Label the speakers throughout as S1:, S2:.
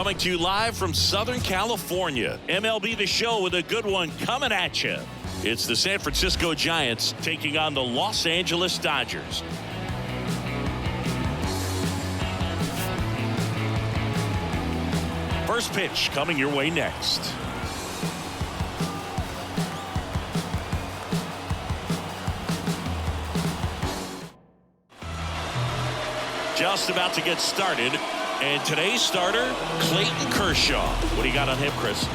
S1: Coming to you live from Southern California. MLB The Show with a good one coming at you. It's the San Francisco Giants taking on the Los Angeles Dodgers. First pitch coming your way next. Just about to get started. And today's starter, Clayton Kershaw. What do you got on him, Chris?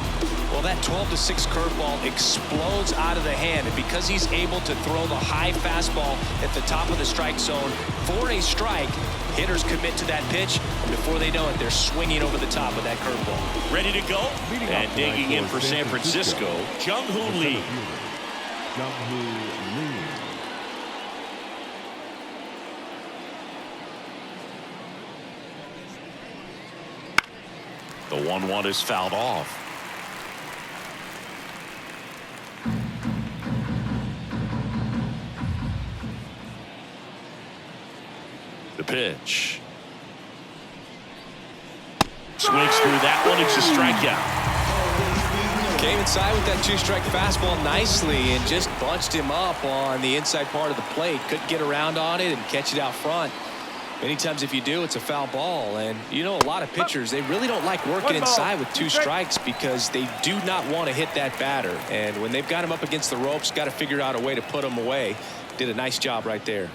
S2: Well, that 12-6 curveball explodes out of the hand. And because he's able to throw the high fastball at the top of the strike zone for a strike, hitters commit to that pitch. And before they know it, they're swinging over the top of that curveball.
S1: Ready to go? And digging in for San Francisco, Jung-Hoo Lee.
S3: Jung-Hoo Lee.
S1: The 1-1 is fouled off. The pitch. Swings through that one. It's a strikeout.
S2: Came inside with that two-strike fastball nicely and just bunched him up on the inside part of the plate. Couldn't get around on it and catch it out front. Many times if you do, it's a foul ball. And you know, a lot of pitchers, they really don't like working inside with two strikes because they do not want to hit that batter. And when they've got him up against the ropes, got to figure out a way to put him away. Did a nice job right there.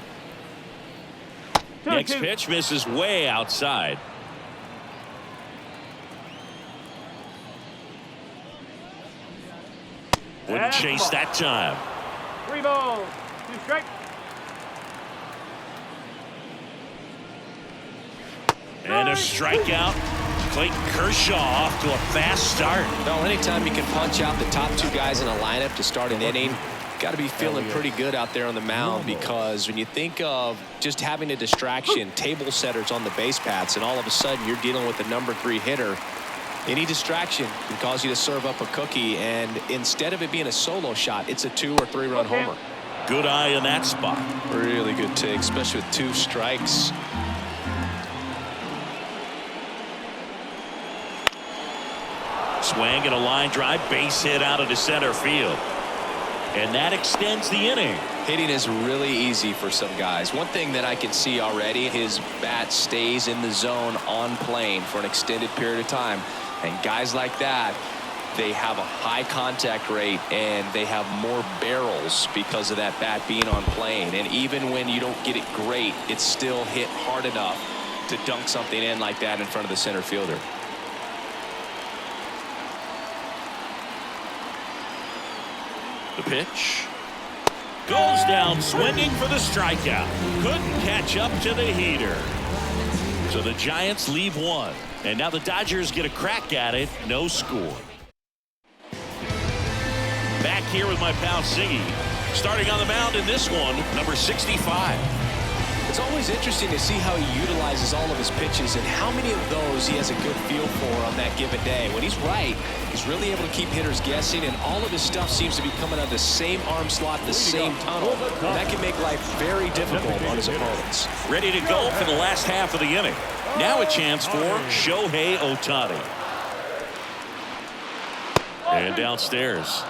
S1: Next pitch misses way outside. Wouldn't chase that time.
S4: 3 balls, 2 strikes.
S1: And a strikeout. Clayton Kershaw off to a fast start.
S2: Well, anytime you can punch out the top two guys in a lineup to start an inning, got to be feeling pretty good out there on the mound, because when you think of just having a distraction, table setters on the base paths, and all of a sudden you're dealing with the number 3 hitter, any distraction can cause you to serve up a cookie, and instead of it being a solo shot, it's a 2 or 3 run homer.
S1: Good eye in that spot.
S2: Really good take, especially with 2 strikes.
S1: Swing and a line drive, base hit out of the center field. And that extends the inning.
S2: Hitting is really easy for some guys. One thing that I can see already, his bat stays in the zone on plane for an extended period of time. And guys like that, they have a high contact rate and they have more barrels because of that bat being on plane. And even when you don't get it great, it's still hit hard enough to dunk something in like that in front of the center fielder.
S1: The pitch goes down swinging for the strikeout. Couldn't catch up to the heater. So the Giants leave one. And now the Dodgers get a crack at it. No score. Back here with my pal Siggy. Starting on the mound in this one, number 65.
S2: It's always interesting to see how he utilizes all of his pitches and how many of those he has a good feel for on that given day. When he's right, he's really able to keep hitters guessing, and all of his stuff seems to be coming out of the same arm slot, the same tunnel. And that can make life very difficult on his opponents.
S1: Ready to go for the last half of the inning. Now a chance for Shohei Ohtani. And downstairs.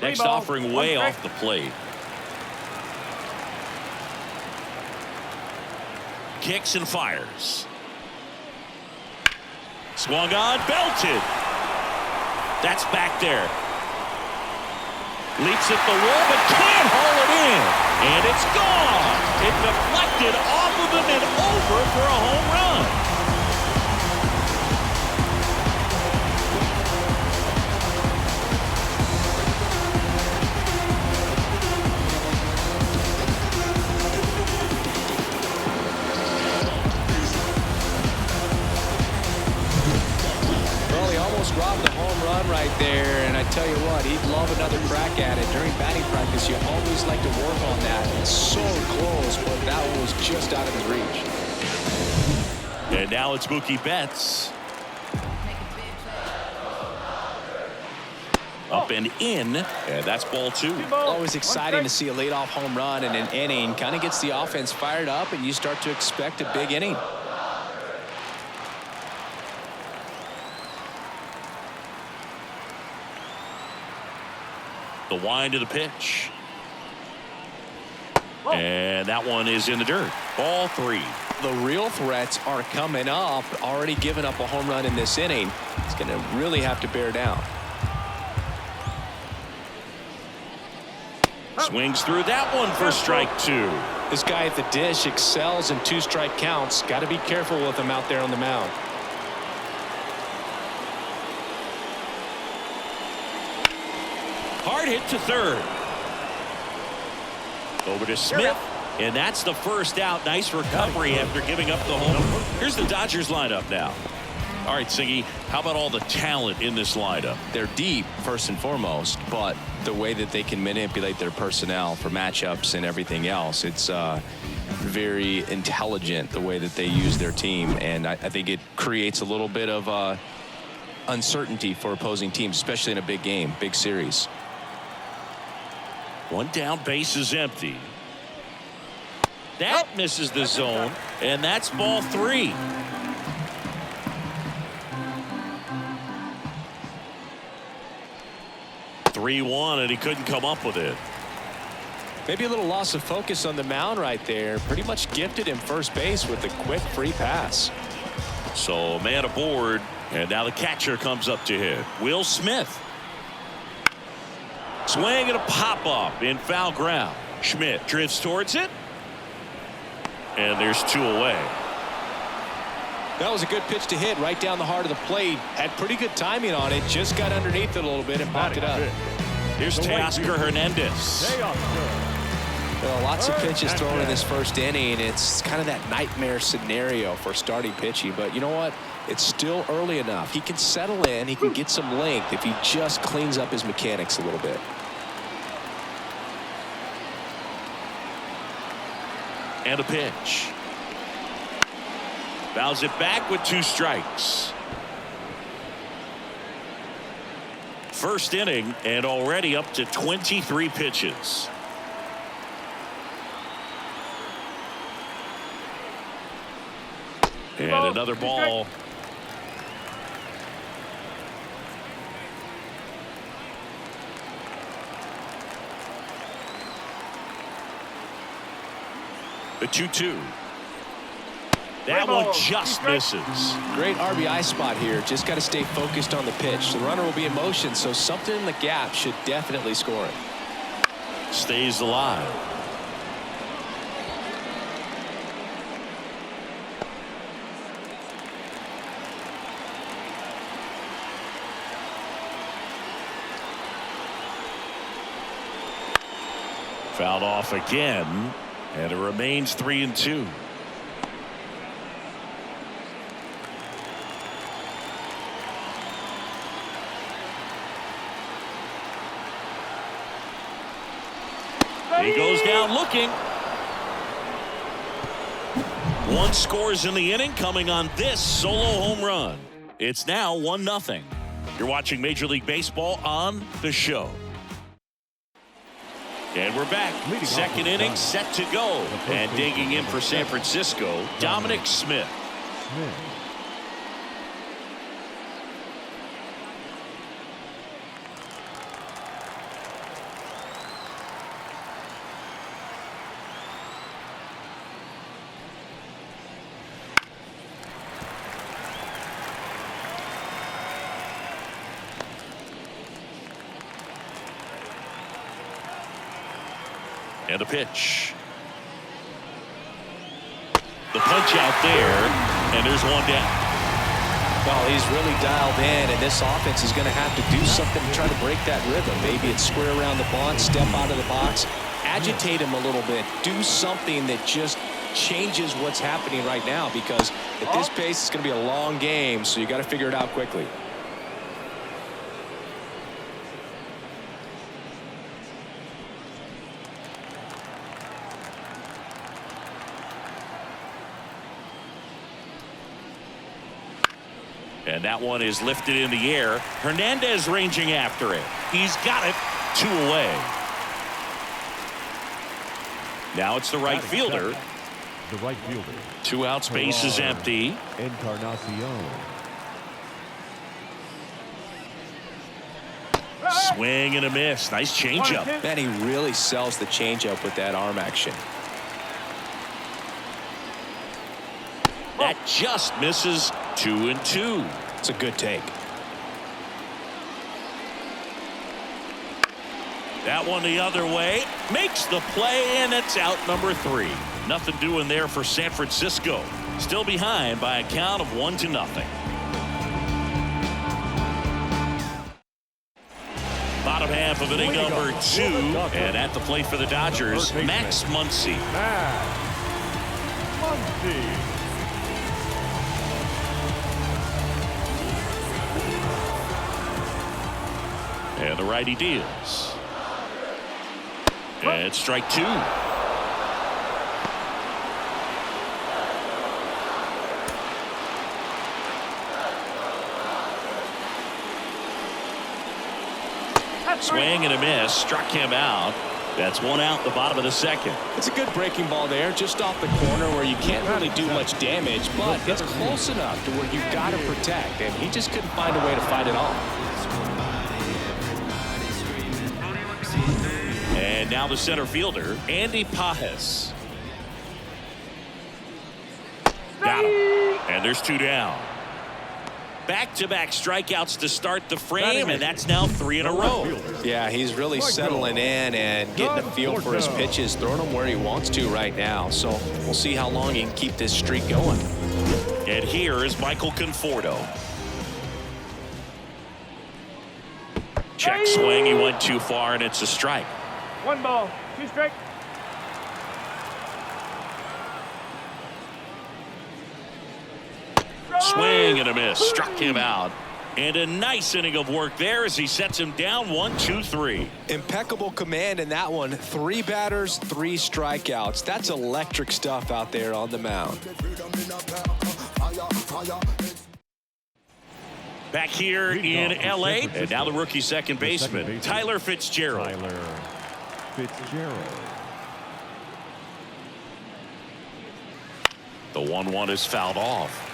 S1: Next offering way off the plate. Kicks and fires. Swung on, belted. That's back there. Leaps at the wall, but can't haul it in. And it's gone. It deflected off of him and over for a home run.
S2: Robbed a home run right there, and I tell you what, he'd love another crack at it. During batting practice, you always like to work on that. It's so close, but that one was just out of his reach.
S1: And now it's Mookie Betts. Up and in, and that's ball 2.
S2: Always exciting to see a leadoff home run in an inning. Kind of gets the offense fired up, and you start to expect a big inning.
S1: The wind of the pitch. And that one is in the dirt. Ball 3.
S2: The real threats are coming up. Already given up a home run in this inning. It's going to really have to bear down.
S1: Swings through that one for strike 2.
S2: This guy at the dish excels in 2-strike counts. Got to be careful with him out there on the mound.
S1: Hard hit to third. Over to Smith, and that's the first out. Nice recovery after giving up the home. Here's the Dodgers lineup now. All right, Siggy, how about all the talent in this lineup?
S2: They're deep, first and foremost, but the way that they can manipulate their personnel for matchups and everything else, it's very intelligent the way that they use their team, and I think it creates a little bit of uncertainty for opposing teams, especially in a big game, big series.
S1: One down, base is empty. That misses the zone, and that's ball 3. (3-1), and he couldn't come up with it.
S2: Maybe a little loss of focus on the mound right there. Pretty much gifted him first base with a quick free pass.
S1: So man aboard, and now the catcher comes up to hit. Will Smith. Swing and a pop-up in foul ground. Schmidt drifts towards it. And there's 2 away.
S2: That was a good pitch to hit right down the heart of the plate. Had pretty good timing on it. Just got underneath it a little bit and popped it up.
S1: Here's Teoscar Hernandez.
S2: Well, lots of pitches thrown in this first inning. It's kind of that nightmare scenario for starting pitching. But you know what? It's still early enough. He can settle in. He can get some length if he just cleans up his mechanics a little bit.
S1: And a pitch. Fouls it back with 2 strikes. First inning and already up to 23 pitches. And another ball. The 2-2. That one just misses.
S2: Great RBI spot here. Just got to stay focused on the pitch. The runner will be in motion, so something in the gap should definitely score it.
S1: Stays alive. Fouled off again, and it remains 3-2. He goes down looking. 1 scores in the inning, coming on this solo home run. It's now 1-0. You're watching Major League Baseball on The Show. And we're back. Second inning set to go. And digging in for San Francisco, Dominic Smith. And a pitch. The punch out there, and there's 1 down.
S2: Well, he's really dialed in, and this offense is going to have to do something to try to break that rhythm. Maybe it's square around the bunt, step out of the box, agitate him a little bit, do something that just changes what's happening right now, because at this pace, it's going to be a long game, so you got to figure it out quickly.
S1: And that one is lifted in the air. Hernandez ranging after it. He's got it. 2 away. Now it's the right fielder.
S3: The right fielder.
S1: 2 outs, base is empty.
S3: Encarnacion.
S1: Swing and a miss. Nice changeup.
S2: Man, he really sells the changeup with that arm action.
S1: That just misses. 2-2.
S2: It's a good take.
S1: That one the other way. Makes the play, and it's out number 3. Nothing doing there for San Francisco. Still behind by a count of 1-0. Bottom half of inning number 2. And at the plate for the Dodgers, Max Muncy. And the righty deals. And it's strike 2. Swing and a miss. Struck him out. That's 1 out, the bottom of the 2nd.
S2: It's a good breaking ball there, just off the corner where you can't really do much damage, but it's close enough to where you've got to protect, and he just couldn't find a way to fight it off.
S1: And now the center fielder, Andy Pajes. Got him. And there's 2 down. Back-to-back strikeouts to start the frame, and that's now 3 in a row.
S2: Yeah, he's really settling in and getting a feel for his pitches, throwing them where he wants to right now. So we'll see how long he can keep this streak going.
S1: And here is Michael Conforto. Check swing. He went too far, and it's a strike.
S4: 1 ball, 2 strikes.
S1: Swing and a miss. Struck him out. And a nice inning of work there as he sets him down 1-2-3.
S2: Impeccable command in that one. 3 batters, 3 strikeouts. That's electric stuff out there on the mound.
S1: Back here in L.A. And now the rookie second baseman, Tyler Fitzgerald. The 1-1 is fouled off.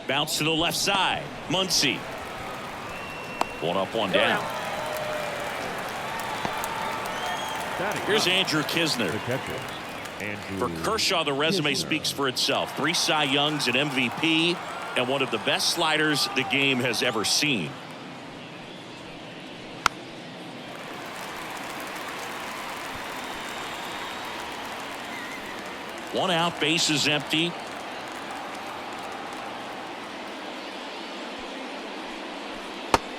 S1: Bounce to the left side. Muncy. 1 up, 1 down. Here's Andrew Kisner. For Kershaw, the resume speaks for itself. 3 Cy Youngs, an MVP, and one of the best sliders the game has ever seen. One out, base is empty.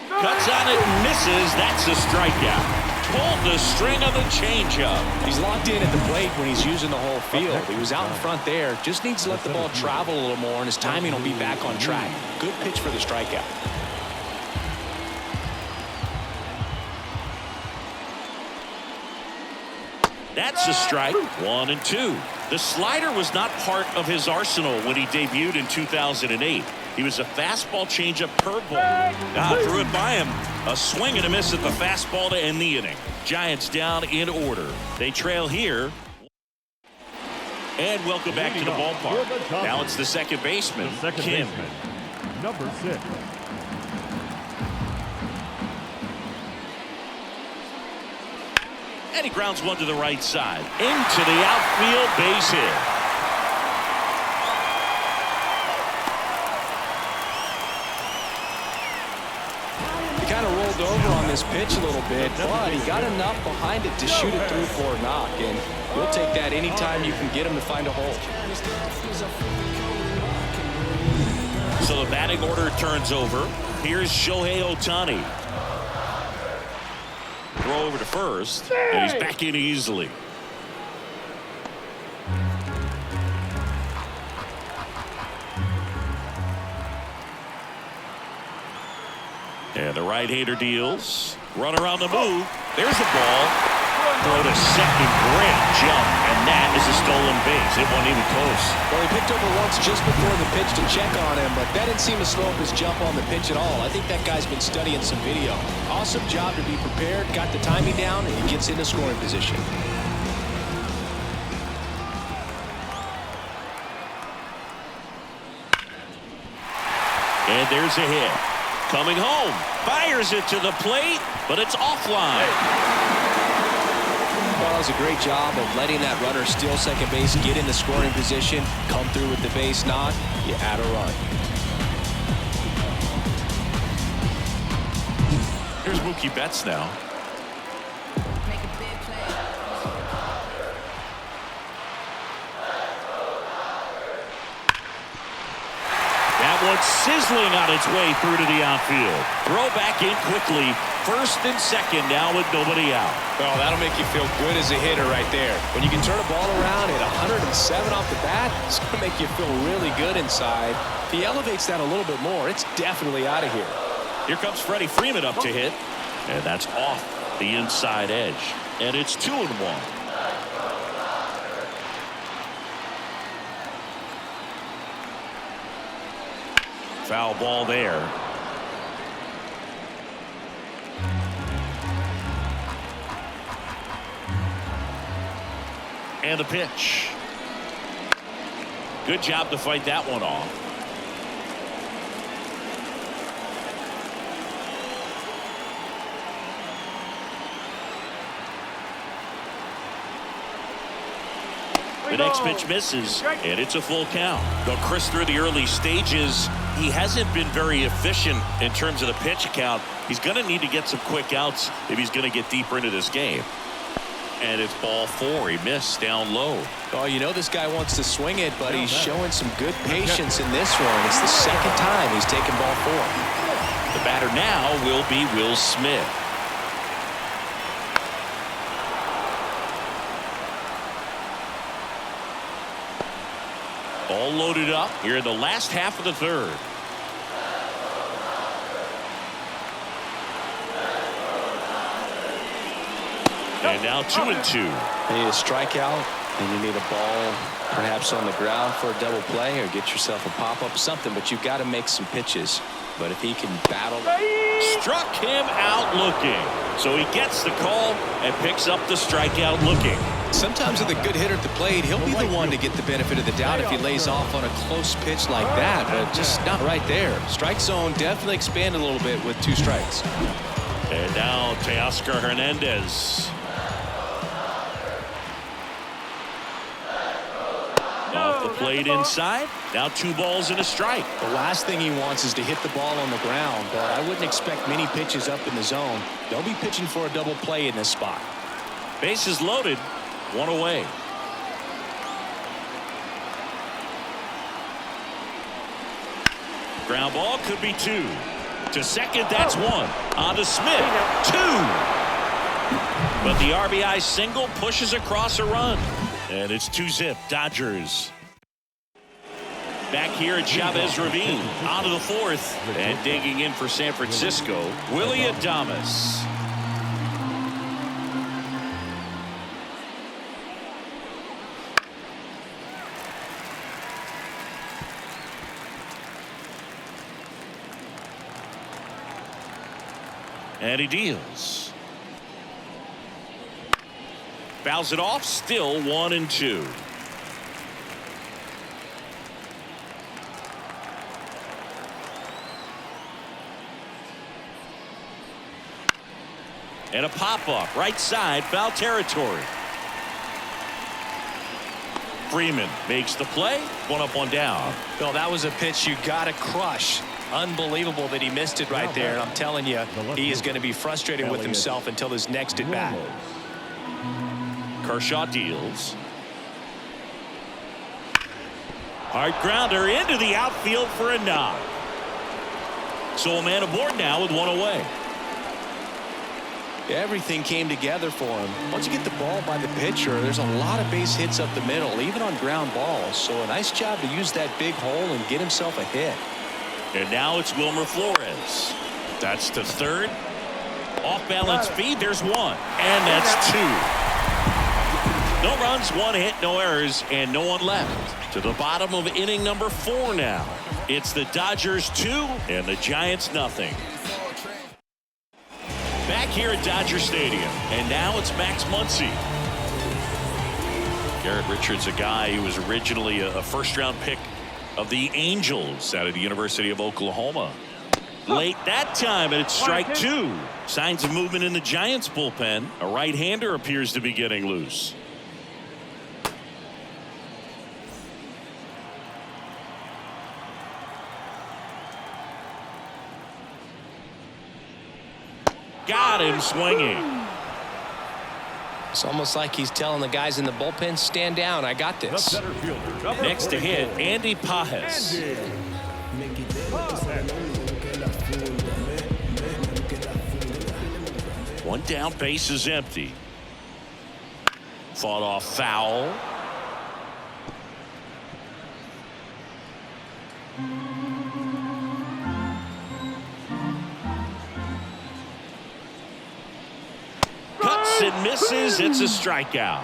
S1: Cuts on it and misses. That's a strikeout. Pulled the string of the changeup.
S2: He's locked in at the plate when he's using the whole field. He was out in front there. Just needs to let the ball travel a little more, and his timing will be back on track. Good pitch for the strikeout.
S1: That's a strike. 1-2. The slider was not part of his arsenal when he debuted in 2008. He was a fastball, changeup, curveball. Threw it by him. A swing and a miss at the fastball to end the inning. Giants down in order. They trail here. And welcome back to the ballpark. Now it's the second baseman, Kim.
S3: Number 6.
S1: And he grounds one to the right side. Into the outfield, base hit.
S2: Kind of rolled over on this pitch a little bit, but he got enough behind it to shoot it through for a knock, and we'll take that anytime you can get him to find a hole.
S1: So the batting order turns over. Here's Shohei Ohtani. Throw over to first, and he's back in easily. And the right-hander deals. Runner on the move. There's the ball. Throw to second. Great jump. And that is a stolen base. It wasn't even close.
S2: Well, he picked over once just before the pitch to check on him, but that didn't seem to slow up his jump on the pitch at all. I think that guy's been studying some video. Awesome job to be prepared, got the timing down, and he gets into scoring position.
S1: And there's a hit. Coming home. Fires it to the plate, but it's offline.
S2: Well, that was a great job of letting that runner steal second base, get in the scoring position, come through with the base knock. You add a run.
S1: Here's Mookie Betts now.
S5: Make a big play.
S1: That one's sizzling on its way through to the outfield. Throw back in quickly. First and second now with nobody out.
S2: Oh, that'll make you feel good as a hitter right there. When you can turn a ball around at 107 off the bat, it's going to make you feel really good inside. If he elevates that a little bit more, it's definitely out of here.
S1: Here comes Freddie Freeman up to hit. And that's off the inside edge. And it's 2-1. Foul ball there. And the pitch. Good job to fight that one off. The next pitch misses, and it's a full count. Though Chris, through the early stages, he hasn't been very efficient in terms of the pitch count. He's going to need to get some quick outs if he's going to get deeper into this game. And it's ball 4. He missed down low.
S2: Oh, you know this guy wants to swing it, but he's showing some good patience in this one. It's the second time he's taken ball 4.
S1: The batter now will be Will Smith. All loaded up here in the last half of the third. And now 2-2.
S2: You need a strikeout, and you need a ball perhaps on the ground for a double play, or get yourself a pop-up, something, but you've got to make some pitches. But if he can battle.
S1: Struck him out looking. So he gets the call and picks up the strikeout looking.
S2: Sometimes with a good hitter at the plate, he'll be the one to get the benefit of the doubt if he lays off on a close pitch like that, but just not right there. Strike zone definitely expanded a little bit with 2 strikes.
S1: And now Teoscar Hernandez. Off the plate inside. Now 2 balls and a strike.
S2: The last thing he wants is to hit the ball on the ground, but I wouldn't expect many pitches up in the zone. Don't be pitching for a double play in this spot.
S1: Bases loaded. 1 away. Ground ball could be 2. To second, that's 1. On to Smith. 2. But the RBI single pushes across a run. And it's 2-zip Dodgers. Back here at Chavez Ravine. On to the 4th. And digging in for San Francisco, Willie Adames. And he deals. Fouls it off. Still 1-2. And a pop-up right side, foul territory. Freeman makes the play. 1 up, 1 down.
S2: Bill, that was a pitch you got to crush. Unbelievable that he missed it right there. And I'm telling you, he is going to be frustrated with himself until his next at bat.
S1: Kershaw deals. Hard grounder into the outfield for a knock. So a man aboard now with 1 away.
S2: Everything came together for him. Once you get the ball by the pitcher, there's a lot of base hits up the middle, even on ground balls. So a nice job to use that big hole and get himself a hit.
S1: And now it's Wilmer Flores. That's to third. Off balance feed. There's one. And that's two. No runs, one hit, no errors, and no one left. To the bottom of inning number 4 now. It's the Dodgers 2 and the Giants nothing. Back here at Dodger Stadium, and now it's Max Muncy. Garrett Richards, a guy who was originally a first-round pick of the Angels out of the University of Oklahoma. Late that time, and it's strike 2. Signs of movement in the Giants bullpen. A right-hander appears to be getting loose. Got him swinging.
S2: It's almost like he's telling the guys in the bullpen, stand down, I got
S3: The
S2: this.
S3: center fielder, number
S1: Next to hit,
S3: 44,
S1: Andy Pajes.
S3: Andy Pajes.
S1: One down, base is empty. Fought off foul. Cuts and misses. It's a strikeout.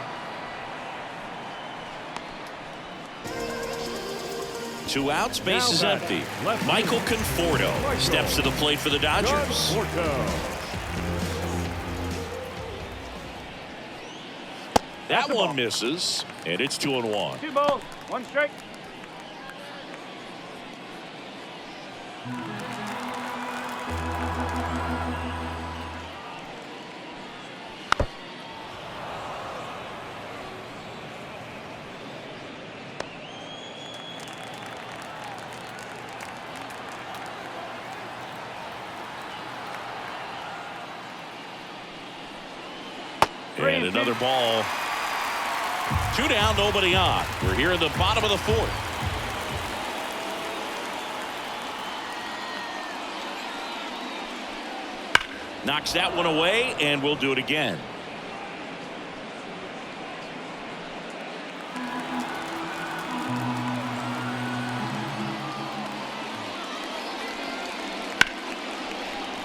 S1: 2 outs, base is
S3: Now
S1: empty.
S3: batting, left
S1: Michael
S3: field.
S1: Conforto
S3: Michael
S1: steps to the plate for the Dodgers.
S3: Conforto.
S1: That one misses, and it's 2-1.
S4: 2 balls, 1 strike.
S1: And another ball. 2 down, nobody on. We're here in the bottom of the 4th. Knocks that one away, and we'll do it again.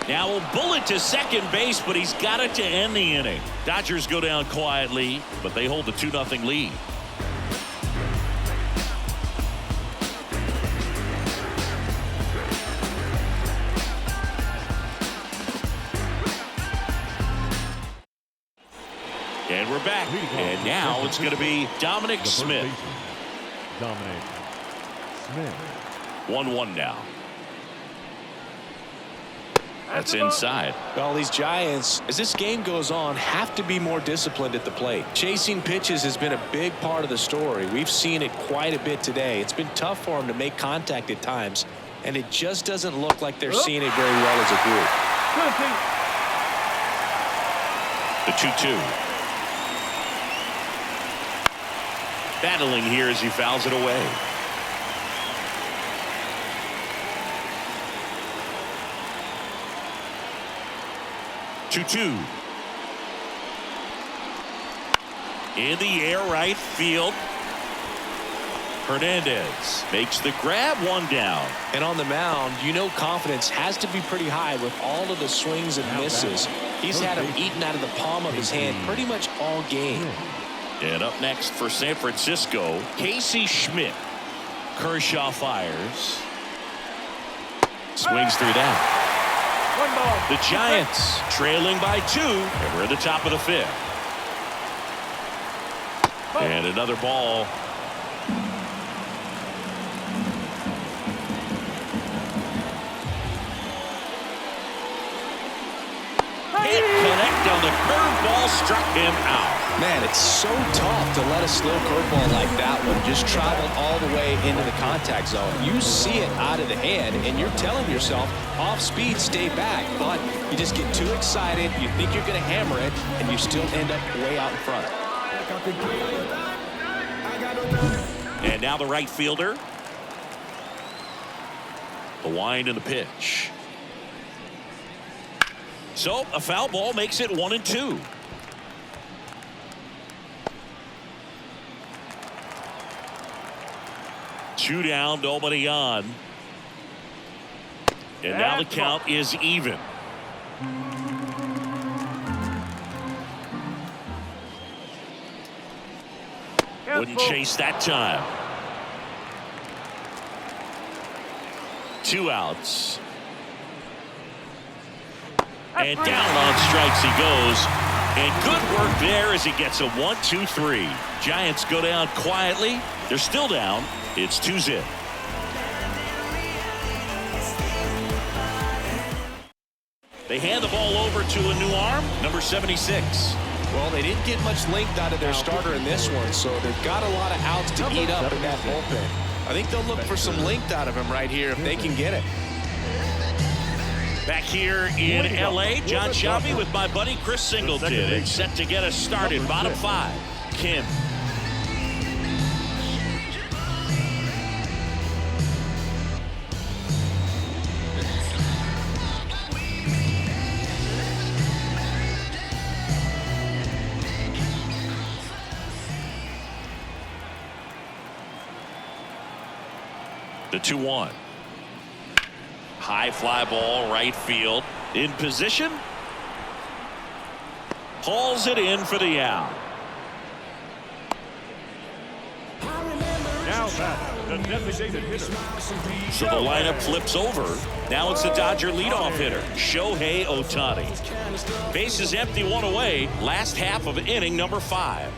S1: Now a bullet to second base, but he's got it to end the inning. Dodgers go down quietly, but they hold the 2-0 lead. And we're back. And now it's going to be Dominic
S3: The first
S1: Smith.
S3: baseman, Dominic Smith.
S1: 1-1 now. That's inside.
S2: Well, these Giants, as this game goes on, have to be more disciplined at the plate. Chasing pitches has been a big part of the story. We've seen it quite a bit today. It's been tough for them to make contact at times, and it just doesn't look like they're seeing it very well as a group.
S1: 2-2. The 2-2. Battling here as he fouls it away. Two. In the air, right field. Hernandez makes the grab, 1 down.
S2: And on the mound, you know confidence has to be pretty high with all of the swings and misses. He's had them eaten out of the palm of his hand pretty much all game.
S1: And up next for San Francisco, Casey Schmidt. Kershaw fires. Swings through that.
S4: 1 ball.
S1: The Giants trailing by 2, and we're at the top of the 5th. And another ball. Can't connect on the curveball, struck him out.
S2: Man, it's so tough to let a slow curveball like that one just travel all the way into the contact zone. You see it out of the hand, and you're telling yourself, off speed, stay back. But you just get too excited, you think you're going to hammer it, and you still end up way out in front.
S1: And now the right fielder. The wind and the pitch. So a foul ball makes it 1-2. Two down, nobody on. And now the count is even. Wouldn't chase that time. 2 outs. And down on strikes he goes. And good work there as he gets a 1-2-3. Giants go down quietly. They're still down. It's 2-0. They hand the ball over to a new arm, number 76.
S2: Well, they didn't get much length out of their starter in this one, so they've got a lot of outs to eat up in that bullpen. I think they'll look for some length out of him right here if they can get it.
S1: Back here in L.A., John Shelby with my buddy Chris Singleton. It's set to get us started. Bottom 5. Kim. The 2-1. High fly ball, right field. In position. Hauls it in for the out.
S3: Now back, the designated hitter.
S1: So the lineup flips over. Now it's the Dodger leadoff hitter, Shohei Ohtani. Bases empty, 1 away. Last half of inning number 5.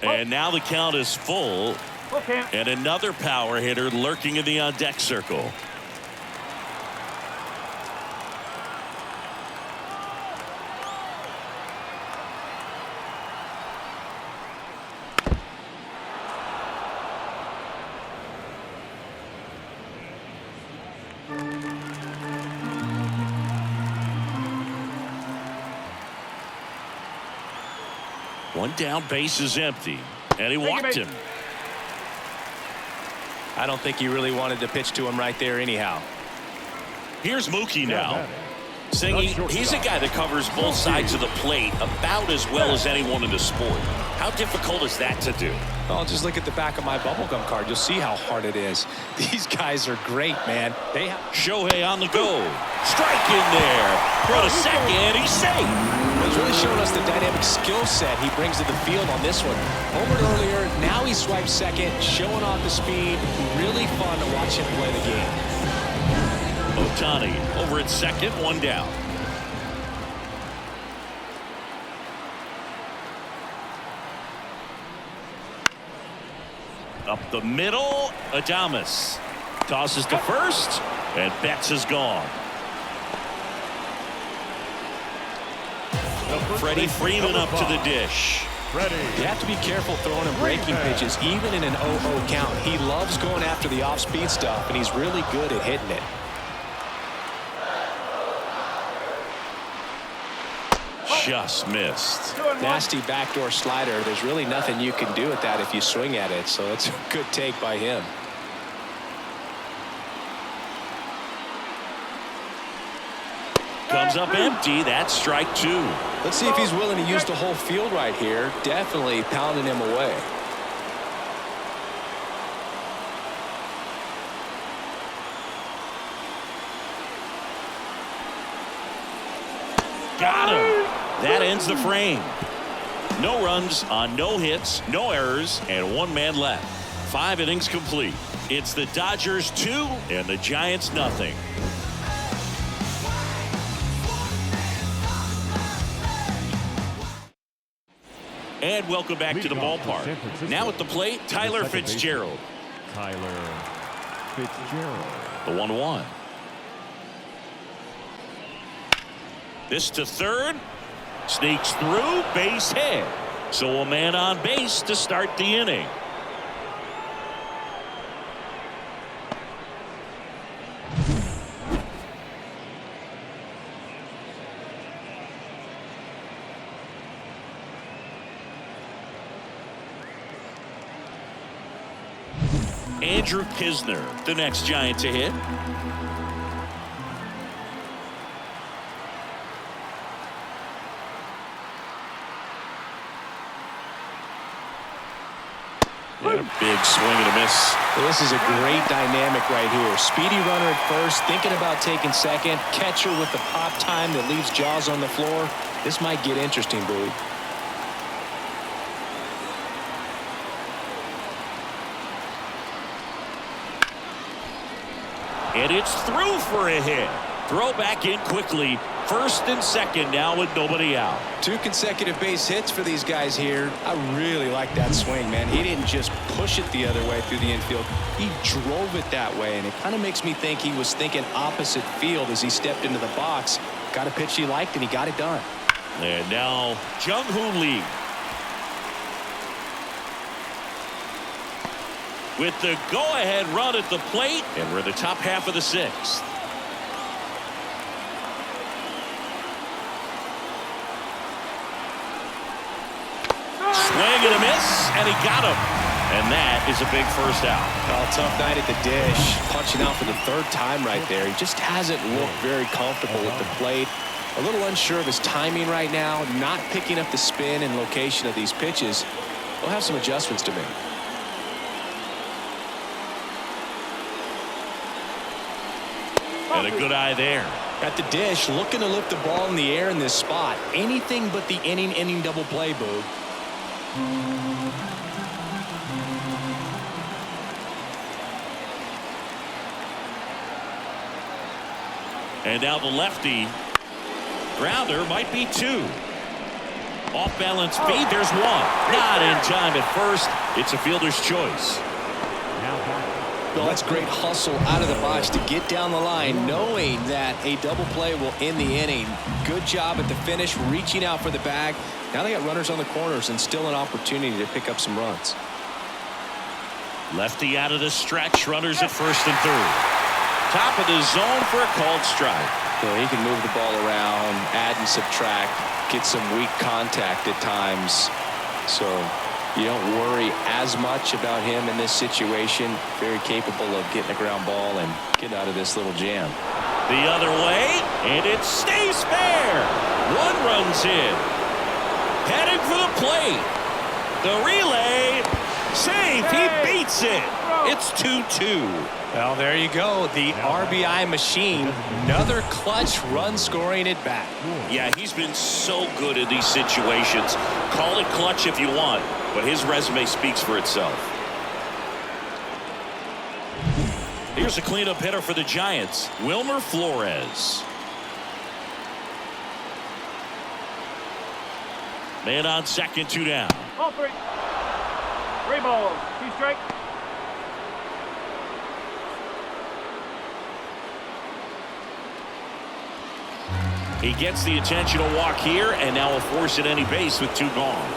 S1: And now the count is full. And another power hitter lurking in the on-deck circle. One down, base is empty, and he walked him.
S2: I don't think he really wanted to pitch to him right there anyhow.
S1: Here's Mookie now. Singy, he's a guy that covers both sides of the plate about as well as anyone in the sport. How difficult is that to do?
S2: Well, just look at the back of my bubblegum card. You'll see how hard it is. These guys are great, man.
S1: Shohei on the go. Strike in there. Throw to second. He's safe.
S2: He's really showing us the dynamic skill set he brings to the field on this one. Homered earlier, now he swipes second, showing off the speed. Really fun to watch him play the game.
S1: Ohtani over at second, 1 down. Up the middle, Adames tosses to first, and Betts is gone. Freddie Freeman up to the dish.
S2: You have to be careful throwing him breaking pitches, even in an 0-0 count. He loves going after the off-speed stuff, and he's really good at hitting it.
S1: Just missed.
S2: Nasty backdoor slider. There's really nothing you can do with that if you swing at it, so it's a good take by him.
S1: Comes up empty. That's strike 2.
S2: Let's see if he's willing to use the whole field right here. Definitely pounding him away.
S1: Got him. That ends the frame. No runs on no hits, no errors, and 1 man left. 5 innings complete. It's the Dodgers 2 and the Giants nothing. And welcome back to the ballpark. Now at the plate, Tyler Fitzgerald.
S3: Tyler Fitzgerald.
S1: The 1-1. This to third. Sneaks through, base hit. So a man on base to start the inning. Andrew Kisner, the next Giant to hit. And a big swing and a miss.
S2: This is a great dynamic right here. Speedy runner at first, thinking about taking second. Catcher with the pop time that leaves Jaws on the floor. This might get interesting, Bowie.
S1: And it's through for a hit. Throw back in quickly. First and second now with nobody out.
S2: 2 consecutive base hits for these guys here. I really like that swing, man. He didn't just push it the other way through the infield. He drove it that way, and it kind of makes me think he was thinking opposite field as he stepped into the box. Got a pitch he liked, and he got it done.
S1: And now Jung-Hoo Lee with the go-ahead run at the plate, and we're in the top half of the 6th. Swing and a miss, and he got him. And that is a big first out.
S2: Oh, tough night at the dish. Punching out for the 3rd time right there. He just hasn't looked very comfortable with the plate. A little unsure of his timing right now. Not picking up the spin and location of these pitches. He'll have some adjustments to make.
S1: And a good eye there.
S2: At the dish, looking to lift the ball in the air in this spot. Anything but the inning double play, Boog.
S1: And now the lefty. Grounder might be 2. Off balance feed. There's 1. Not in time at first. It's a fielder's choice.
S2: Well, that's great hustle out of the box to get down the line, knowing that a double play will end the inning. Good job at the finish, reaching out for the bag. Now they got runners on the corners and still an opportunity to pick up some runs.
S1: Lefty out of the stretch. Runners at first and third. Top of the zone for a called strike.
S2: Yeah, he can move the ball around, add and subtract, get some weak contact at times. So you don't worry as much about him in this situation. Very capable of getting a ground ball and getting out of this little jam.
S1: The other way, and it stays fair. 1 run's in. Heading for the plate. The relay. Safe. He beats it. It's 2-2.
S2: Well, there you go. The RBI machine. Another clutch run scoring at bat.
S1: Yeah, he's been so good in these situations. Call it clutch if you want, but his resume speaks for itself. Here's a cleanup hitter for the Giants, Wilmer Flores. Man on second, 2 down.
S4: Ball 3. 3 balls. 2 strikes.
S1: He gets the intentional walk here, and now will force at any base with 2 gone.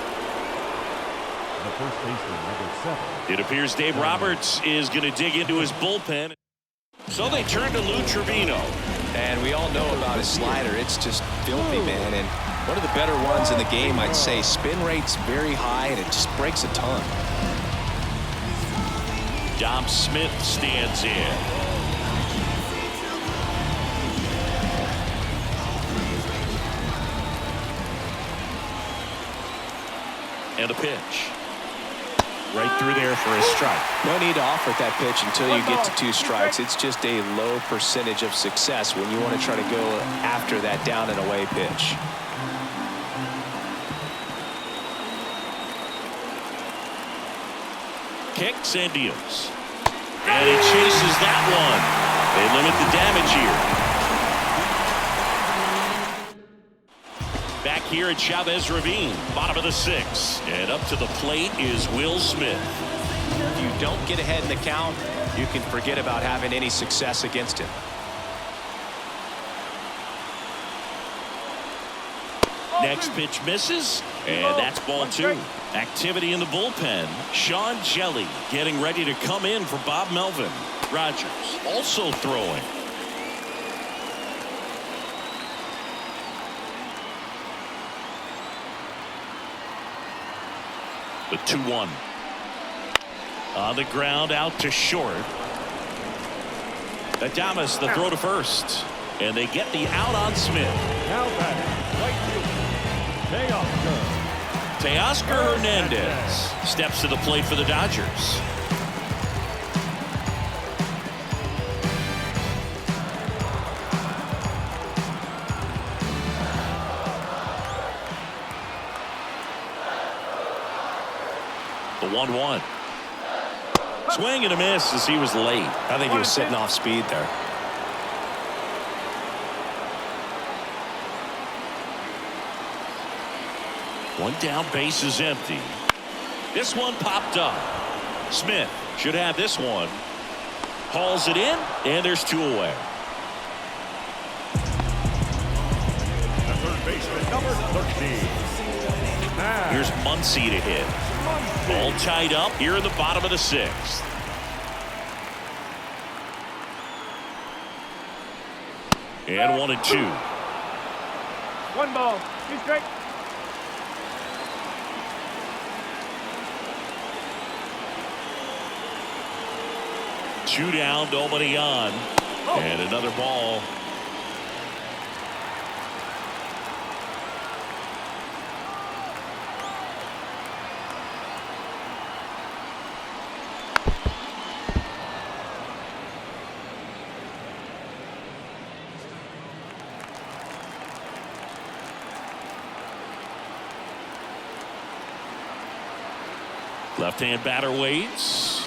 S3: The first baseman, number 7.
S1: It appears Dave Roberts is going to dig into his bullpen. So they turn to Lou Trevino.
S2: And we all know about his slider. It's just filthy, man. And one of the better ones in the game, I'd say. Spin rate's very high, and it just breaks a ton.
S1: Dom Smith stands in. And a pitch. Right through there for a strike.
S2: No need to offer that pitch until you get to 2 strikes. It's just a low percentage of success when you want to try to go after that down and away pitch.
S1: Kicks and deals. And he chases that one. They limit the damage here. Back here at Chavez Ravine, bottom of the 6th. And up to the plate is Will Smith.
S2: If you don't get ahead in the count, you can forget about having any success against him.
S1: Next pitch misses, and that's ball 2. Activity in the bullpen. Sean Jelly getting ready to come in for Bob Melvin. Rogers also throwing. The 2-1. On the ground out to short. Adames the throw to first. And they get the out on Smith.
S3: Now batting, right fielder, Teoscar.
S1: Teoscar Hernandez steps to the plate for the Dodgers. The 1-1. Swing and a miss as he was late.
S2: I think he was sitting off speed there.
S1: One down, base is empty. This one popped up. Smith should have this one. Hauls it in, and there's 2 away.
S3: The third baseman, number 13.
S1: Here's Muncy to hit. All tied up here in the bottom of the 6th. And 1-2.
S4: 1 ball, 2 strike.
S1: Two down, nobody on. And another ball. Left-hand batter waits.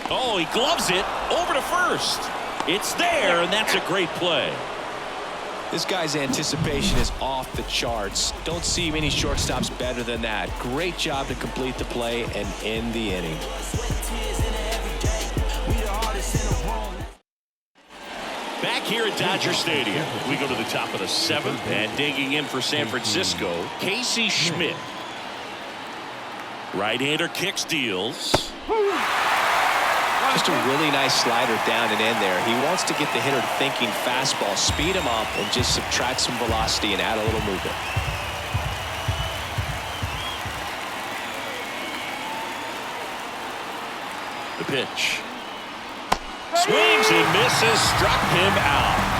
S1: Oh, he gloves it over to first. It's there, and that's a great play.
S2: This guy's anticipation is off the charts. Don't see many shortstops better than that. Great job to complete the play and end the inning.
S1: Back here at Dodger Stadium, we go to the top of the 7th, and digging in for San Francisco, Casey Schmidt. Right-hander kicks, deals.
S2: Just a really nice slider down and in there. He wants to get the hitter thinking fastball, speed him up, and just subtract some velocity and add a little movement.
S1: The pitch. Swings and misses, struck him out.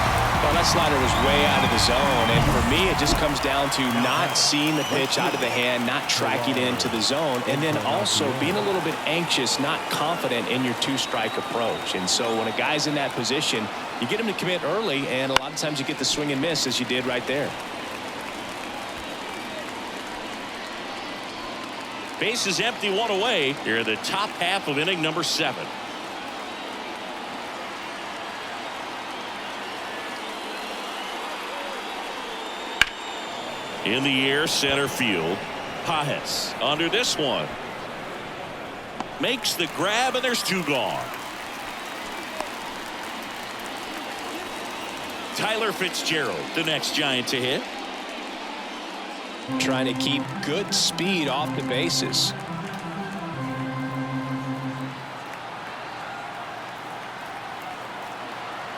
S2: Well, that slider was way out of the zone, and for me, it just comes down to not seeing the pitch out of the hand, not tracking into the zone, and then also being a little bit anxious, not confident in your 2-strike approach. And so when a guy's in that position, you get him to commit early, and a lot of times you get the swing and miss, as you did right there.
S1: Base is empty, 1 away. Here in the top half of inning number 7. In the air, center field. Pajes under this one. Makes the grab, and there's 2 gone. Tyler Fitzgerald, the next Giant to hit.
S2: Trying to keep good speed off the bases.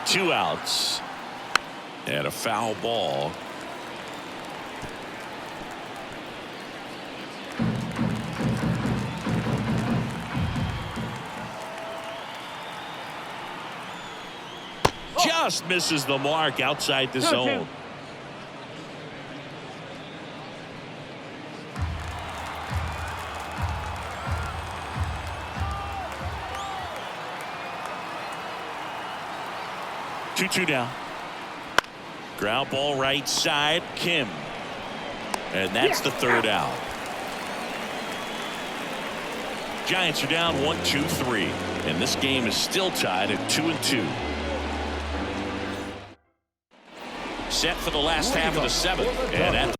S1: Two outs. And a foul ball. Just misses the mark outside the zone. Two down. Ground ball right side, Kim. And that's the 3rd out. Giants are down 1-2-3. And this game is still tied at 2-2. Set for the last half of the 7th. And at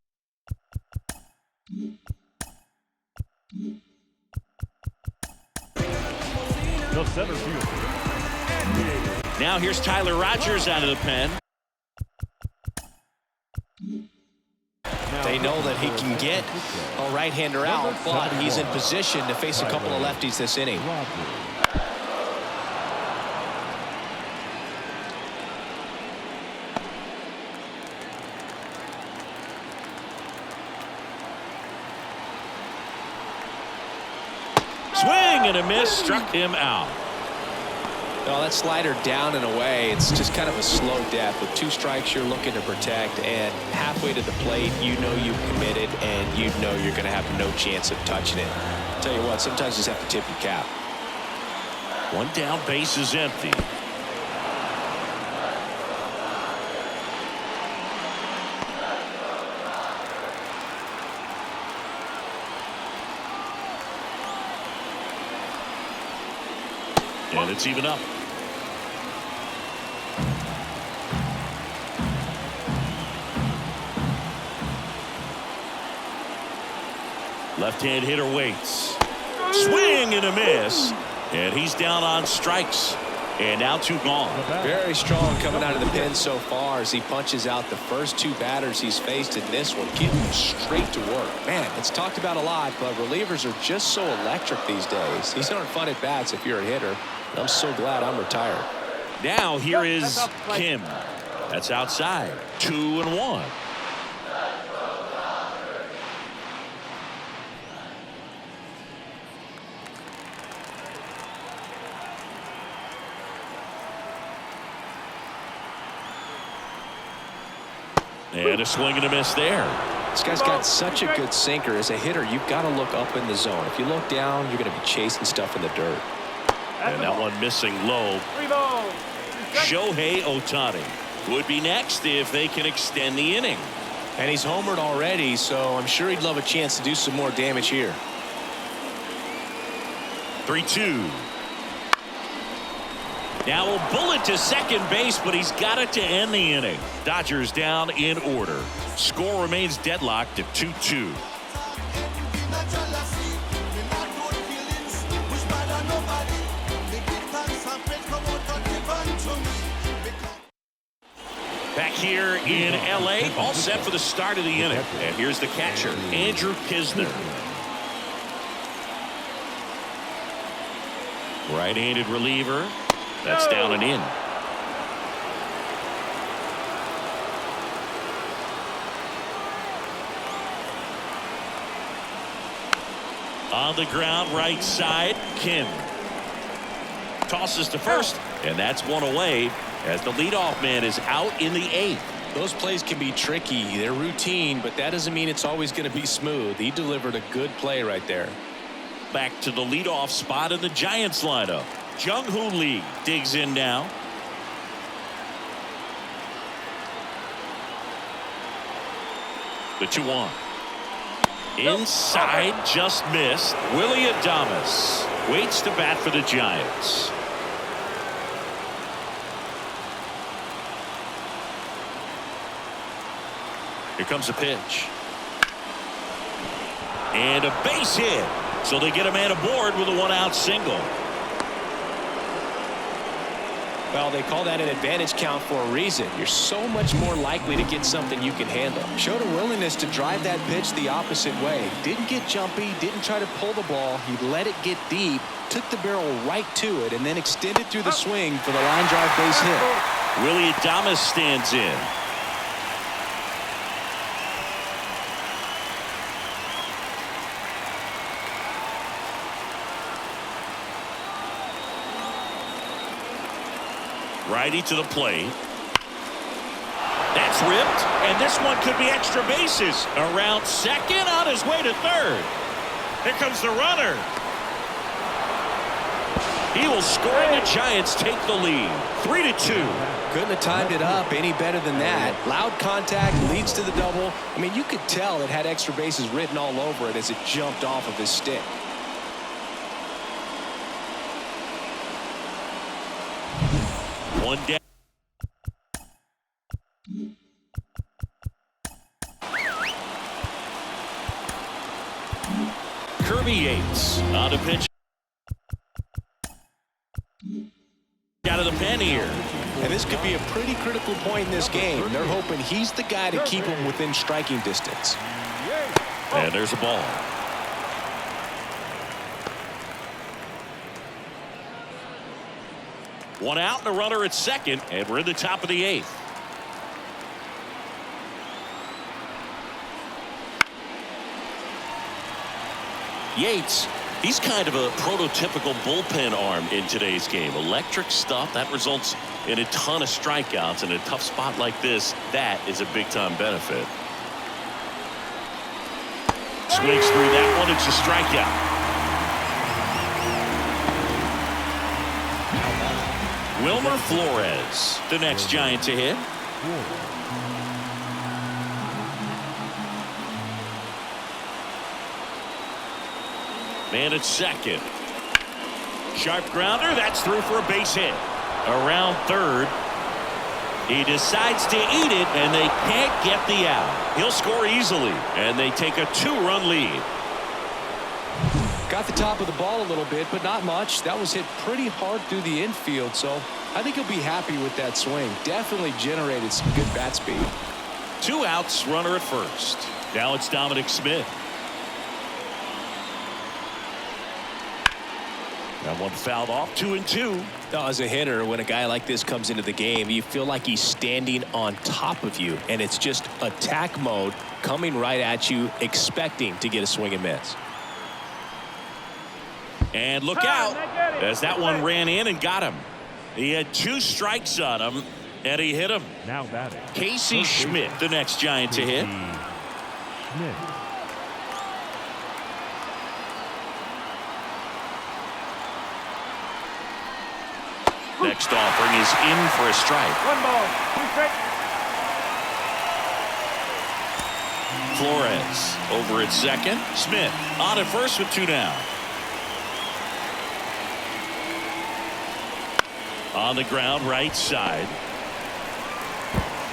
S3: The center fielder.
S1: now here's Tyler Rogers out of the pen.
S2: They know that he can get a right-hander out, but he's in position to face a couple of lefties this inning.
S1: Swing and a miss, struck him out.
S2: No, that slider down and away, it's just kind of a slow death. With 2 strikes, you're looking to protect, and halfway to the plate, you know you've committed, and you know you're going to have no chance of touching it. I'll tell you what, sometimes you just have to tip your cap.
S1: 1 down, base is empty. And it's even up. Left-hand hitter waits. Swing and a miss. And he's down on strikes. And now 2 gone.
S2: Very strong coming out of the pen so far as he punches out the first 2 batters he's faced in this one, getting straight to work. Man, it's talked about a lot, but relievers are just so electric these days. These aren't fun at bats if you're a hitter. I'm so glad I'm retired.
S1: Now here is Kim. That's outside. 2-1. And a swing and a miss there.
S2: This guy's got such a good sinker. As a hitter, you've got to look up in the zone. If you look down, you're going to be chasing stuff in the dirt.
S1: And that one missing low.
S4: 3 balls.
S1: Shohei Ohtani would be next if they can extend the inning.
S2: And he's homered already, so I'm sure he'd love a chance to do some more damage here.
S1: 3-2. Now a bullet to second base, but he's got it to end the inning. Dodgers down in order. Score remains deadlocked at 2-2. Back here in LA, all set for the start of the inning. And here's the catcher, Andrew Kisner. Right-handed reliever. That's down and in. On the ground, right side, Kim. Tosses to first, and that's one away as the leadoff man is out in the 8th.
S2: Those plays can be tricky. They're routine, but that doesn't mean it's always going to be smooth. He delivered a good play right there.
S1: Back to the leadoff spot in the Giants lineup. Jung-Hoo Lee digs in now. The 2-1. Inside, just missed. Willie Adames waits to bat for the Giants. Here comes a pitch. And a base hit. So they get a man aboard with a 1-out single.
S2: Well, they call that an advantage count for a reason. You're so much more likely to get something you can handle. Showed a willingness to drive that pitch the opposite way. Didn't get jumpy, didn't try to pull the ball. He let it get deep, took the barrel right to it, and then extended through the swing for the line drive base hit.
S1: Willie Adames stands in. Righty to the plate. That's ripped, and this one could be extra bases. Around second, on his way to third. Here comes the runner. He will score, and the Giants take the lead. 3-2.
S2: Couldn't have timed it up any better than that. Loud contact leads to the double. I mean, you could tell it had extra bases written all over it as it jumped off of his stick.
S1: One down. Kirby Yates on a pitch. Out of the pen here.
S2: And this could be a pretty critical point in this game. They're hoping he's the guy to keep him within striking distance.
S1: And there's a ball. One out and a runner at second, and we're in the top of the 8th. Yates He's kind of a prototypical bullpen arm in today's game. Electric stuff that results in a ton of strikeouts. In a tough spot like this, that is a big-time benefit. Swings through that one. It's a strikeout. Wilmer Flores, the next Giant to hit. Man at second. Sharp grounder. That's through for a base hit. Around third. He decides to eat it, and they can't get the out. He'll score easily, and they take a 2-run lead.
S2: Got the top of the ball a little bit, but not much. That was hit pretty hard through the infield, so I think he'll be happy with that swing. Definitely generated some good bat speed.
S1: 2 outs, runner at first. Now it's Dominic Smith. That one fouled off. 2-2.
S2: Now, as a hitter, when a guy like this comes into the game, you feel like he's standing on top of you, and it's just attack mode coming right at you, expecting to get a swing and miss.
S1: And look out, as that one ran in and got him. He had 2 strikes on him, and he hit him.
S3: Now batting.
S1: Casey Schmidt, the next Giant to hit.
S3: Schmidt.
S1: Next offering is in for a strike.
S4: 1 ball, 2 strikes.
S1: Flores over at second. Smith on at first with 2 down. On the ground, right side.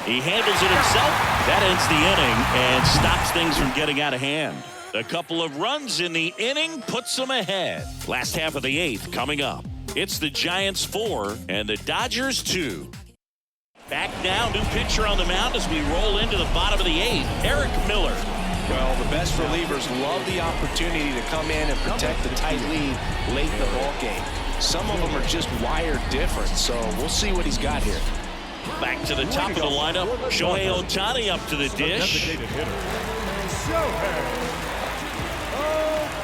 S1: He handles it himself. That ends the inning and stops things from getting out of hand. A couple of runs in the inning puts them ahead. Last half of the 8th coming up. It's the Giants 4 and the Dodgers 2. Back now, new pitcher on the mound as we roll into the bottom of the 8th. Eric Miller.
S2: Well, the best relievers love the opportunity to come in and protect the tight lead late in the ball game. Some of them are just wired different, so we'll see what he's got here.
S1: Back to the top of the lineup. Shohei Ohtani up to the dish.
S3: Designated hitter. Shohei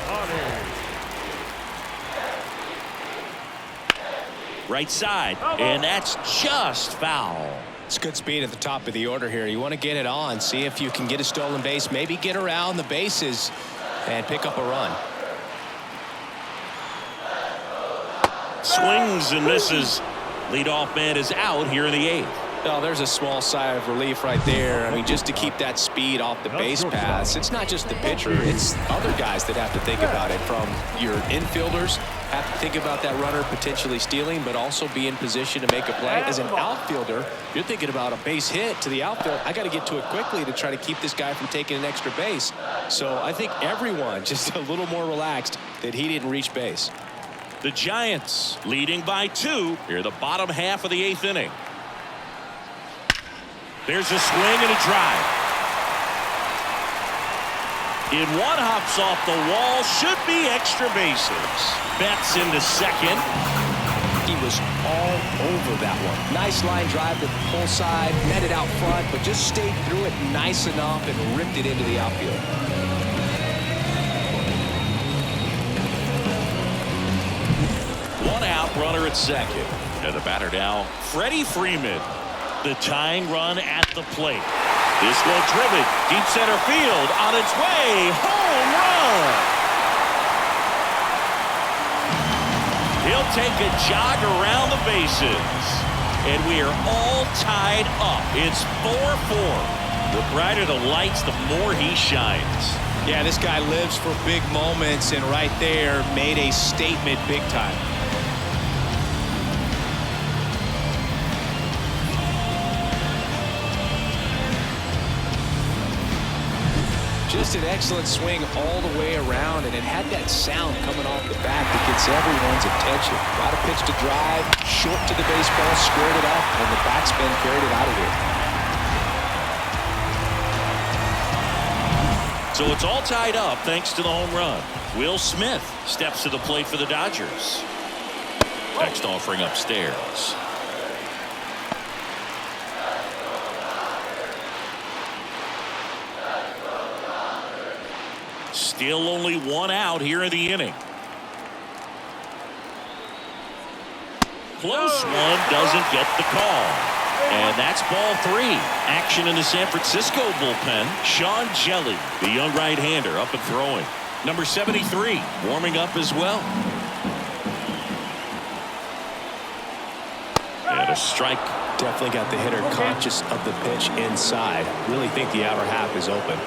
S3: Ohtani.
S1: Right side, and that's just foul.
S2: It's good speed at the top of the order here. You want to get it on, see if you can get a stolen base, maybe get around the bases and pick up a run.
S1: Swings and misses. Leadoff man is out here in the 8th.
S2: Oh, there's a small sigh of relief right there. I mean, just to keep that speed off the base paths. It's not just the pitcher, it's other guys that have to think about it. From your infielders have to think about that runner potentially stealing, but also be in position to make a play. As an outfielder, you're thinking about a base hit to the outfield. I got to get to it quickly to try to keep this guy from taking an extra base. So I think everyone just a little more relaxed that he didn't reach base.
S1: The Giants leading by 2 here the bottom half of the 8th inning. There's a swing and a drive. In one, hops off the wall. Should be extra bases. Betts into second.
S2: He was all over that one. Nice line drive to the pull side, met it out front, but just stayed through it nice enough and ripped it into the outfield.
S1: One out, runner at second. And the batter now, Freddie Freeman. The tying run at the plate. This one driven deep center field on its way. Home run. He'll take a jog around the bases. And we are all tied up. It's 4-4. The brighter the lights, the more he shines.
S2: Yeah, this guy lives for big moments, and right there made a statement big time. Just an excellent swing all the way around, and it had that sound coming off the bat that gets everyone's attention. Got a pitch to drive, short to the baseball, squared it up, and the backspin carried it out of here.
S1: So it's all tied up thanks to the home run. Will Smith steps to the plate for the Dodgers. Next offering upstairs. Still only 1 out here in the inning. Close one, doesn't get the call. And that's ball 3. Action in the San Francisco bullpen. Sean Jelly, the young right-hander, up and throwing. Number 73, warming up as well. And a strike.
S2: Definitely got the hitter conscious of the pitch inside. Really think the outer half is open.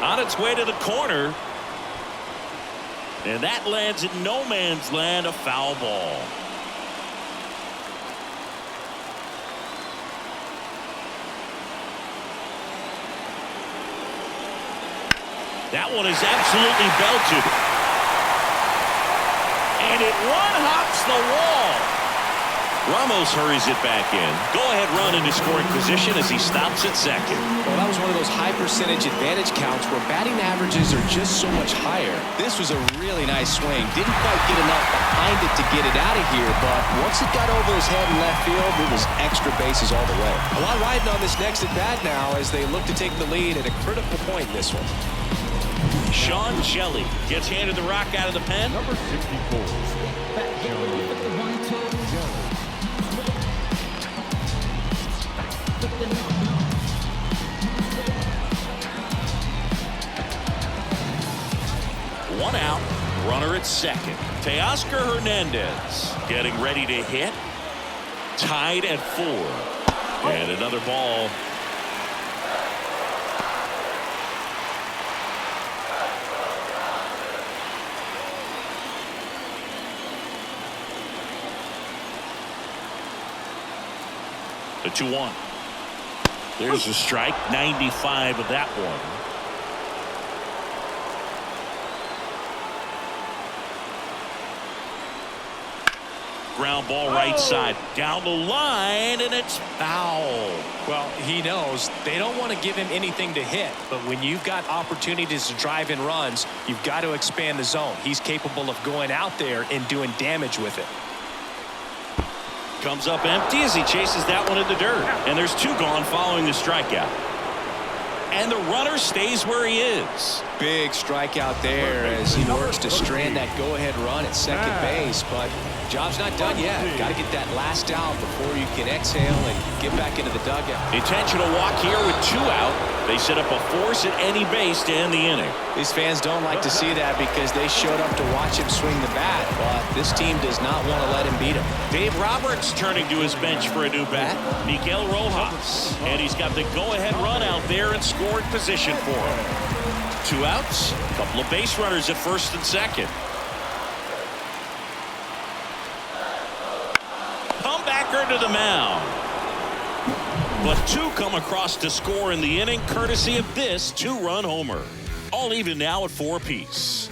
S1: On its way to the corner. And that lands in no man's land, a foul ball. That one is absolutely belted. And it one-hops the wall. Ramos hurries it back in. Go-ahead run into scoring position as he stops at second.
S2: Well, that was one of those high percentage advantage counts where batting averages are just so much higher. This was a really nice swing. Didn't quite get enough behind it to get it out of here, but once it got over his head in left field, it was extra bases all the way. A lot riding on this next at-bat now as they look to take the lead at a critical point in this one.
S1: Sean Jelly gets handed the rock out of the pen.
S3: Number 64.
S1: One out, runner at second. Teoscar Hernandez getting ready to hit. Tied at 4. And another ball. The 2-1. There's a strike. 95 of that one. Ground ball right side. Down the line, and it's foul.
S2: Well, he knows they don't want to give him anything to hit, but when you've got opportunities to drive in runs, you've got to expand the zone. He's capable of going out there and doing damage with it.
S1: Comes up empty as he chases that one in the dirt. And there's 2 gone following the strikeout. And the runner stays where he is.
S2: Big strikeout there as he works to strand that go-ahead run at second base, but job's not done yet. Got to get that last out before you can exhale and get back into the dugout.
S1: Intentional walk here with 2 out. They set up a force at any base to end the inning.
S2: These fans don't like to see that because they showed up to watch him swing the bat, but this team does not want to let him beat him.
S1: Dave Roberts turning to his bench for a new bat. Miguel Rojas. And he's got the go-ahead run out there in scoring position for him. 2 outs. A couple of base runners at first and second. Comebacker to the mound. But 2 come across to score in the inning courtesy of this 2-run homer. All even now at 4 apiece.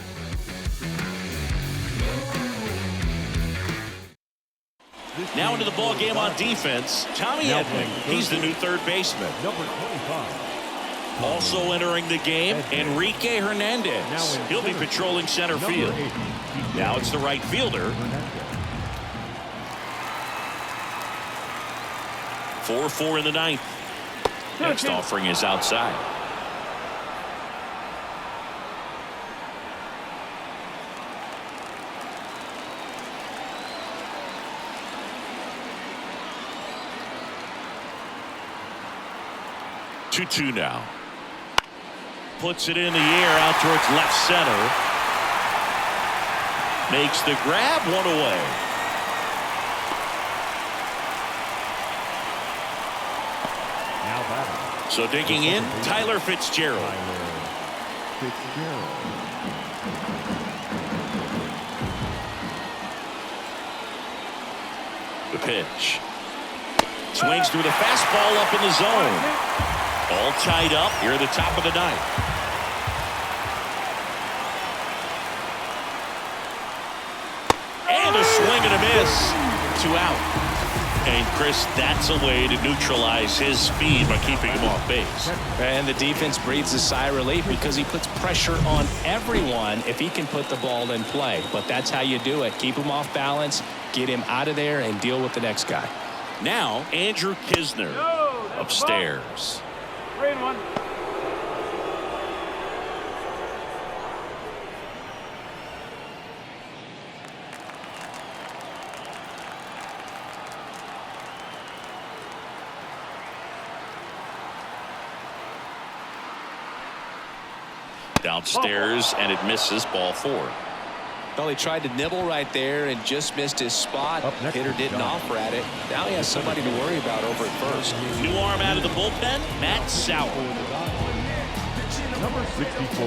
S1: Now into the ball game on defense, Tommy Edman. He's the new third baseman.
S3: Number 25.
S1: Also entering the game, Enrique Hernandez. He'll be patrolling center field. Now it's the right fielder. 4-4 in the 9th. Next offering is outside. Two now. Puts it in the air out towards left center. Makes the grab, 1 away.
S3: Now batting.
S1: So digging in, Tyler Fitzgerald. The pitch. Swings through the fastball up in the zone. All tied up here at the top of the 9th. And a swing and a miss. 2 out. And Chris, that's a way to neutralize his speed by keeping him off base.
S2: And the defense breathes a sigh of relief because he puts pressure on everyone if he can put the ball in play. But that's how you do it. Keep him off balance, get him out of there, and deal with the next guy.
S1: Now, Andrew Kisner upstairs.
S4: 3-1.
S1: Downstairs, and it misses, ball 4.
S2: Well, he tried to nibble right there and just missed his spot.
S3: Up next
S2: Hitter
S3: is
S2: didn't
S3: John.
S2: offer at it. Now he has somebody to worry about over at first.
S1: New arm out of the bullpen, Matt Sauer.
S3: Number 64.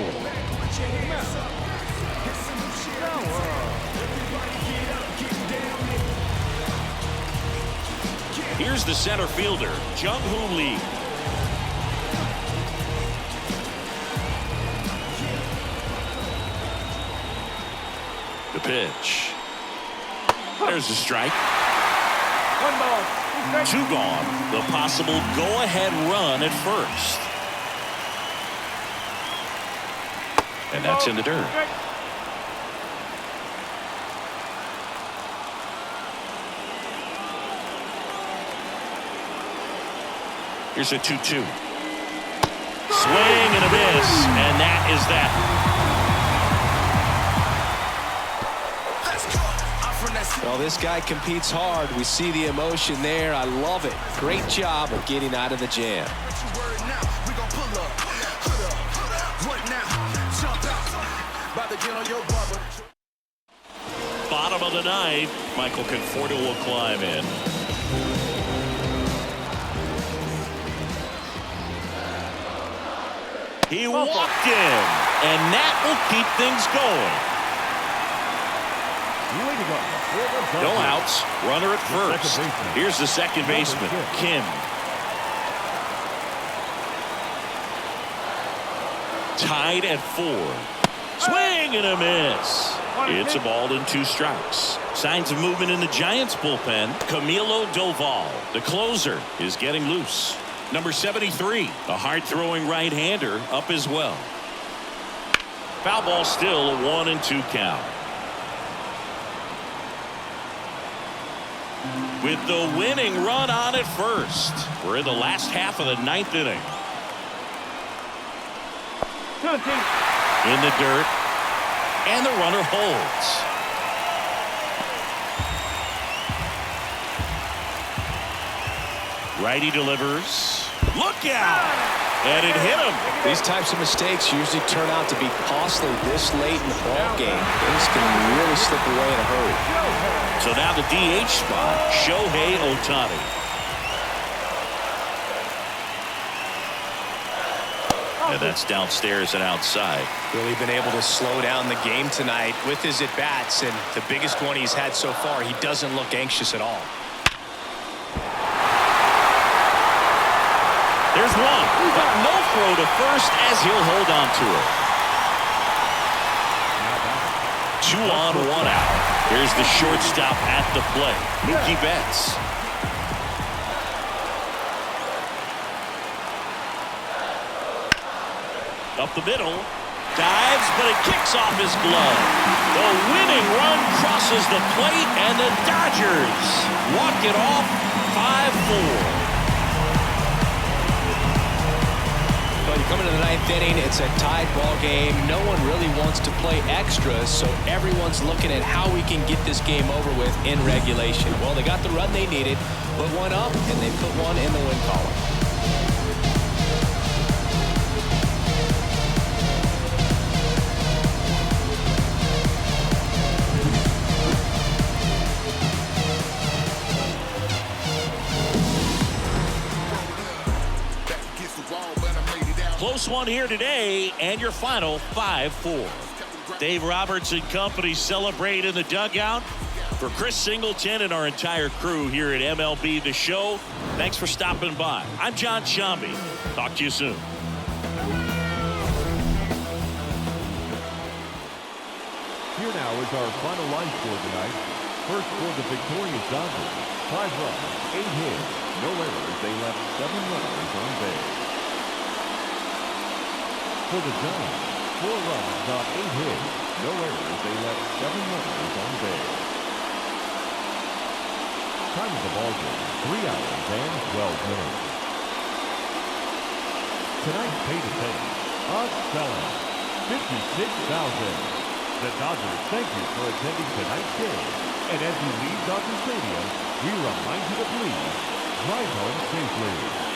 S1: Here's the center fielder, Jung-Hoo Lee. The pitch. There's the strike.
S4: 1 ball. 2 strikes.
S1: 2 gone. The possible go-ahead run at first. And that's in the dirt.
S4: Strike.
S1: Here's a 2-2. Swing and a miss, and that is that.
S2: Well, this guy competes hard. We see the emotion there. I love it. Great job of getting out of the jam.
S1: Bottom of the 9th, Michael Conforto will climb in. He walked in, and that will keep things going.
S3: Leading up for the
S1: No
S3: Dodgers.
S1: outs, runner at
S3: The
S1: first.
S3: second baseman.
S1: Here's the second baseman,
S3: Number 6.
S1: Kim. Tied at 4. Swing and a miss. It's a ball and 2 strikes. Signs of movement in the Giants bullpen. Camilo Doval, the closer, is getting loose. Number 73, a hard-throwing right-hander, up as well. Foul ball still, a 1-2 count. With the winning run on at first. We're in the last half of the 9th inning.
S4: 2-2.
S1: In the dirt. And the runner holds. Righty delivers. Look out! And it hit him.
S2: These types of mistakes usually turn out to be costly this late in the ball game. Things can really slip away in a hurry.
S1: So now the DH spot, Shohei Ohtani. And that's downstairs and outside.
S2: Really been able to slow down the game tonight with his at-bats, and the biggest one he's had so far, he doesn't look anxious at all.
S1: There's one, but no throw to first as he'll hold on to it. 2 on, 1 out. Here's the shortstop at the plate, Mookie Betts. Up the middle, dives, but it kicks off his glove. The winning run crosses the plate, and the Dodgers walk it off 5-4.
S2: Well, you come into the 9th inning, it's a tied ball game. No one really wants to play extras, so everyone's looking at how we can get this game over with in regulation. Well, they got the run they needed, put one up, and they put one in the win column.
S1: Close one here today, and your final 5-4. Dave Roberts and company celebrate in the dugout. For Chris Singleton and our entire crew here at MLB The Show, thanks for stopping by. I'm John Shambi. Talk to you soon.
S3: Here now is our final line score tonight. First for the victorious Dodgers. 5 runs, 8 hits, no errors. They left 7 runners on base. For the Giants, 4 runs on 8 hits, no errors. They left 7 runners on base. Time of the ball game, 3 hours and 12 minutes. Tonight's pay-to-pay, odds selling, $56,000. The Dodgers thank you for attending tonight's game. And as you leave Dodger Stadium, we remind you to please drive home safely.